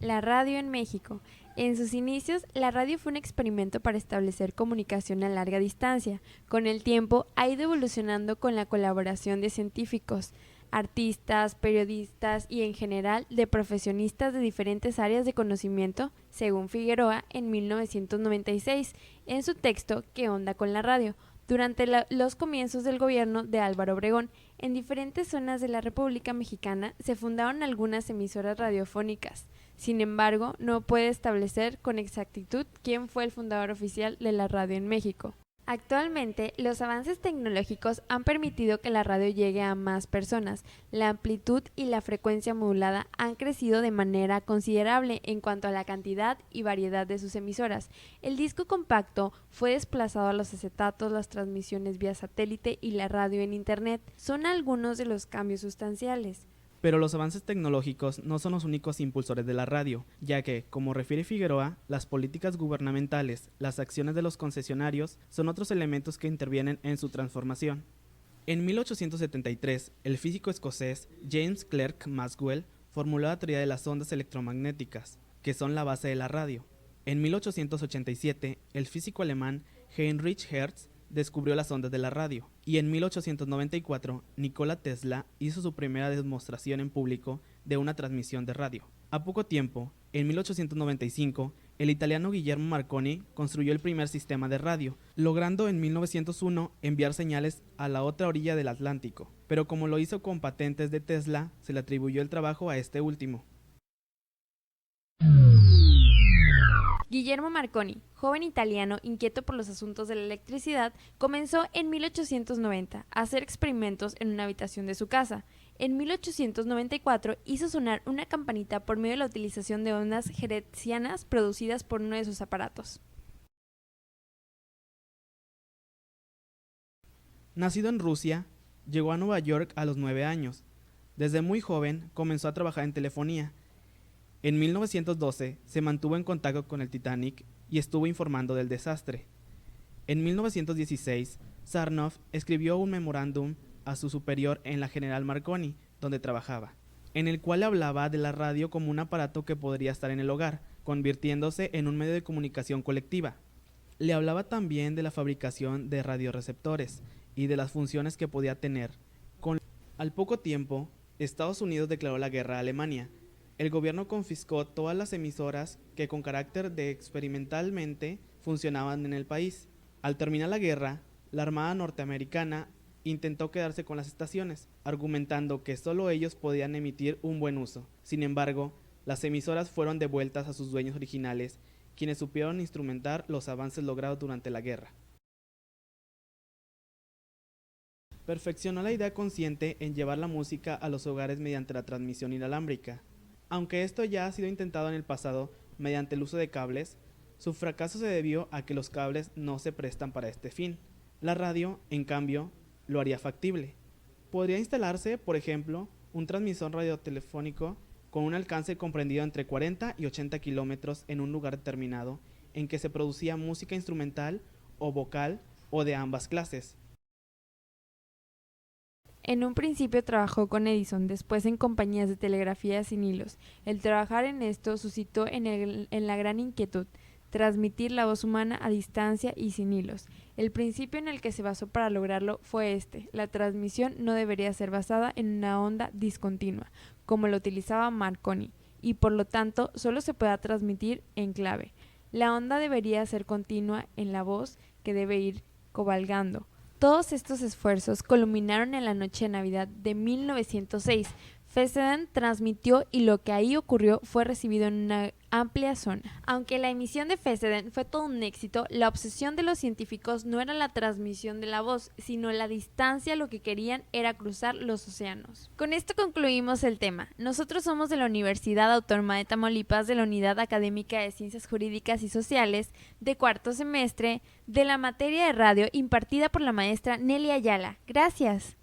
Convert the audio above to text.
La radio en México. En sus inicios, la radio fue un experimento para establecer comunicación a larga distancia. Con el tiempo, ha ido evolucionando con la colaboración de científicos, artistas, periodistas y en general de profesionistas de diferentes áreas de conocimiento, según Figueroa en 1996, en su texto ¿Qué onda con la radio?, durante los comienzos del gobierno de Álvaro Obregón. En diferentes zonas de la República Mexicana se fundaron algunas emisoras radiofónicas. Sin embargo, no puede establecer con exactitud quién fue el fundador oficial de la radio en México. Actualmente, los avances tecnológicos han permitido que la radio llegue a más personas. La amplitud y la frecuencia modulada han crecido de manera considerable en cuanto a la cantidad y variedad de sus emisoras. El disco compacto fue desplazado a los acetatos, las transmisiones vía satélite y la radio en Internet. Son algunos de los cambios sustanciales. Pero los avances tecnológicos no son los únicos impulsores de la radio, ya que, como refiere Figueroa, las políticas gubernamentales, las acciones de los concesionarios, son otros elementos que intervienen en su transformación. En 1873, el físico escocés James Clerk Maxwell formuló la teoría de las ondas electromagnéticas, que son la base de la radio. En 1887, el físico alemán Heinrich Hertz descubrió las ondas de la radio, y en 1894 Nikola Tesla hizo su primera demostración en público de una transmisión de radio. A poco tiempo, en 1895, el italiano Guillermo Marconi construyó el primer sistema de radio, logrando en 1901 enviar señales a la otra orilla del Atlántico, pero como lo hizo con patentes de Tesla, se le atribuyó el trabajo a este último. Guillermo Marconi, joven italiano inquieto por los asuntos de la electricidad, comenzó en 1890 a hacer experimentos en una habitación de su casa. En 1894 hizo sonar una campanita por medio de la utilización de ondas hertzianas producidas por uno de sus aparatos. Nacido en Rusia, llegó a Nueva York a los 9 años. Desde muy joven comenzó a trabajar en telefonía. En 1912 se mantuvo en contacto con el Titanic y estuvo informando del desastre. En 1916, Sarnoff escribió un memorándum a su superior en la General Marconi, donde trabajaba, en el cual hablaba de la radio como un aparato que podría estar en el hogar, convirtiéndose en un medio de comunicación colectiva. Le hablaba también de la fabricación de radioreceptores y de las funciones que podía tener. Al poco tiempo, Estados Unidos declaró la guerra a Alemania. El gobierno confiscó todas las emisoras que con carácter de experimentalmente funcionaban en el país. Al terminar la guerra, la Armada norteamericana intentó quedarse con las estaciones, argumentando que solo ellos podían emitir un buen uso. Sin embargo, las emisoras fueron devueltas a sus dueños originales, quienes supieron instrumentar los avances logrados durante la guerra. Perfeccionó la idea consciente en llevar la música a los hogares mediante la transmisión inalámbrica. Aunque esto ya ha sido intentado en el pasado mediante el uso de cables, su fracaso se debió a que los cables no se prestan para este fin. La radio, en cambio, lo haría factible. Podría instalarse, por ejemplo, un transmisor radiotelefónico con un alcance comprendido entre 40 y 80 kilómetros en un lugar determinado, en que se producía música instrumental o vocal o de ambas clases. En un principio trabajó con Edison, después en compañías de telegrafía sin hilos. El trabajar en esto suscitó en la gran inquietud, transmitir la voz humana a distancia y sin hilos. El principio en el que se basó para lograrlo fue la transmisión no debería ser basada en una onda discontinua, como lo utilizaba Marconi, y por lo tanto solo se pueda transmitir en clave. La onda debería ser continua en la voz que debe ir cabalgando. Todos estos esfuerzos culminaron en la noche de Navidad de 1906. Fessenden transmitió y lo que ahí ocurrió fue recibido en una amplia zona. Aunque la emisión de Fessenden fue todo un éxito, la obsesión de los científicos no era la transmisión de la voz, sino la distancia. Lo que querían era cruzar los océanos. Con esto concluimos el tema. Nosotros somos de la Universidad Autónoma de Tamaulipas, de la Unidad Académica de Ciencias Jurídicas y Sociales, de cuarto semestre, de la materia de radio impartida por la maestra Nelly Ayala. Gracias.